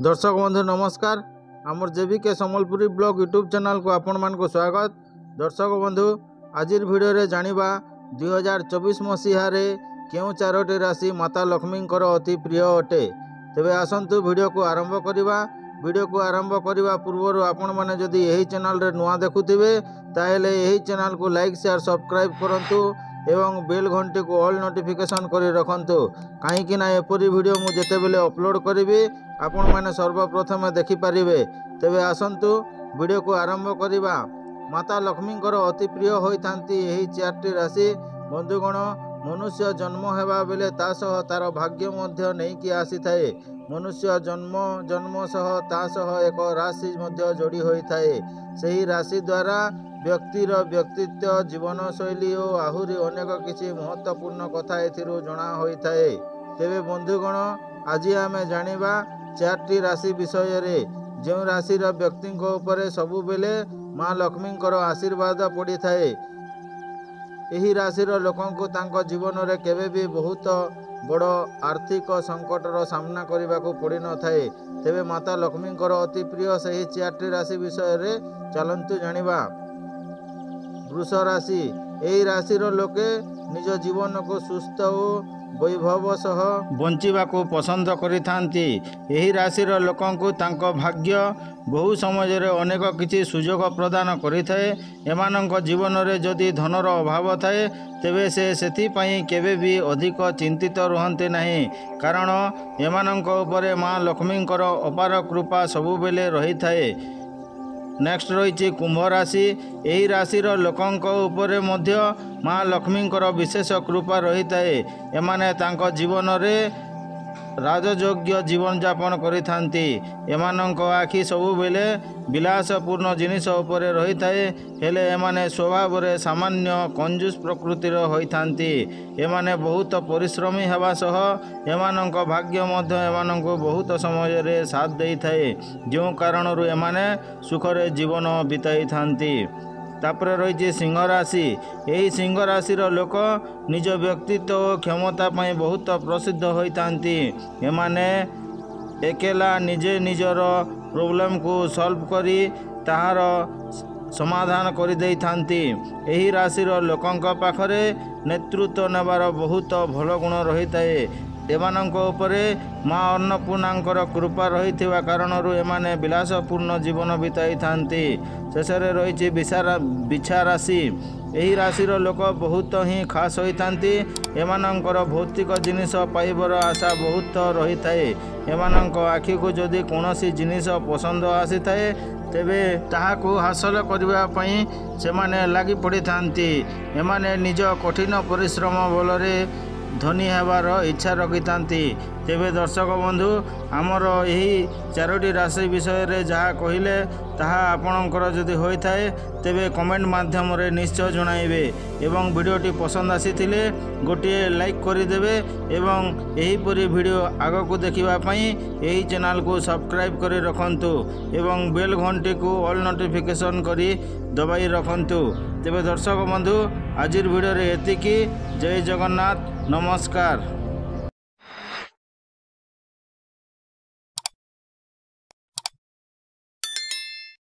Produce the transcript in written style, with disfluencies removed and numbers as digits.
दर्शक बंधु नमस्कार। आमर JBK Sambalpuri blog YouTube channel को आपण मानक स्वागत। दर्शक बंधु आज वीडियो रे जानिबा 2024 मसीह रे केउ चारोटी राशि माता लक्ष्मी अति प्रिय अटे। तेबे आसंतु वीडियो को आरंभ करिबा। वीडियो को आरंभ करने पूर्व आपण माने जदि यही चैनल रे नुआ देखुथिबे ताहेले यही चैनल को लाइक शेयर सब्सक्राइब करंतु एवं बेल घंटी को ऑल नोटिफिकेशन करी रखंतु, कहीं ना एपरी वीडियो मु जेते बेले अपलोड करिबे आपण माने सर्वप्रथम देखि पारिबे। तेबे आसंतु वीडियो को आरंभ करिबा। माता लक्ष्मी अति प्रिय होइथांती एही चारटी राशि। बंधुगण, मनुष्य जन्म हेबा बेले ता सह तार भाग्य मध्य नेकी आसी थाए। मनुष्य जन्म सह ता सह एक राशि मध्य जोड़ी होई थाए। सही राशि द्वारा व्यक्तिर व्यक्तित्व, जीवनशैली और आहुरी अनेक किसी महत्वपूर्ण कथा एथिरु जना होई थाए। तेबे बंधुगण, आज आमे जानिबा चारटी राशि विषय रे। जो राशिर व्यक्ति उपरे सबु बेले माँ लक्ष्मी आशीर्वाद पड़ी थाए। एही राशिर लोकंकु तांको जीवन रे केबे भी बहुत बड़ आर्थिक संकटर सामना करने को पड़ न थाए। तेबे माता लक्ष्मी अति प्रिय सही चारटी राशि विषय रे चलंतु जानिबा। वृष राशि। एही राशिर लोके निज जीवन को सुस्थ और वैभव सह बंचिबा को पसंद करिथांती। एही राशिर लोकंकु तांको भाग्य बहु समय रे अनेक किछि सुजोग प्रदान करिथाए। एमानंक जीवन रे जदि धनर अभाव थाए तेबे से सेथि पई केबे भी अधिक चिंतित रहंते नहीं, कारण एमानंक उपरे माँ लक्ष्मींकर अपार कृपा सबु बेले रही थाए। नेक्स्ट रही कुंभ राशि। यही राशिर लोकंक उपरे मध्य माँ लक्ष्मींकर विशेष कृपा रही थाए। एमाने तांको जीवन रे राजयोग्य जीवन यापन करिथांती। एमानंक आखि सबु बेले विलासपूर्ण जिनिष उपरे रही थाए, हेले एमाने स्वभाव रे सामान्य कंजूस प्रकृतिर होइथांती। एमाने बहुत परिश्रमी हेबा सह एमानंक भाग्य मध्य एमानंको बहुत समय रे साथ देई थाए, जो कारणरू एमाने सुखरे जीवन बिताई थांती। तापरे रही सिंह राशि। यही सिंह राशिर लोक निज व्यक्तित्व और क्षमता पाई बहुत प्रसिद्ध होइथांती। एमाने एकेला निजे निजर प्रॉब्लम को सॉल्व करी ताहार समाधान कर देई थांती। एही राशिर लोकंक पाखरे नेतृत्व नेबार बहुत भल गुण रही थाए। एमानंक उपरे माँ अन्नपूर्णांकर कृपा रही कारणरू एमाने विलासपूर्ण जीवन बिताई थांती। शेषरे रही बिछा राशि। यही राशिर लोक बहुत ही खास होइथांती। एमानंकर भौतिक जिनिष पाइबर आशा बहुत रही थाए। एमानंक आखि को जदि कोनोसी जिनिष पसंद आसी थाए तेबे ताहाको हासिल करबा पई सेमाने लागि पड़ी थांती। एमाने निज कठिन परिश्रम बलरे धनी हेबार इच्छा रखिथांती। तेबे दर्शक बंधु, आमर यही चारोटी राशि विषय रे जहाँ कहिले ताहा आपणकर जदि होई थाए तेबे कमेंट माध्यम रे निश्चय जणाइबे एवं वीडियोटी पसंद आसीथिले गोटे लाइक करिदेबे एवं यही परी वीडियो आग को देखिबा पई यही चैनल को सब्सक्राइब करी रखंतु एवं बेल घंटी को ऑल नोटिफिकेशन करी दबाई रखंतु। तेबे दर्शक बंधु, आजिर वीडियो रे एतिकी। जय जगन्नाथ, नमस्कार।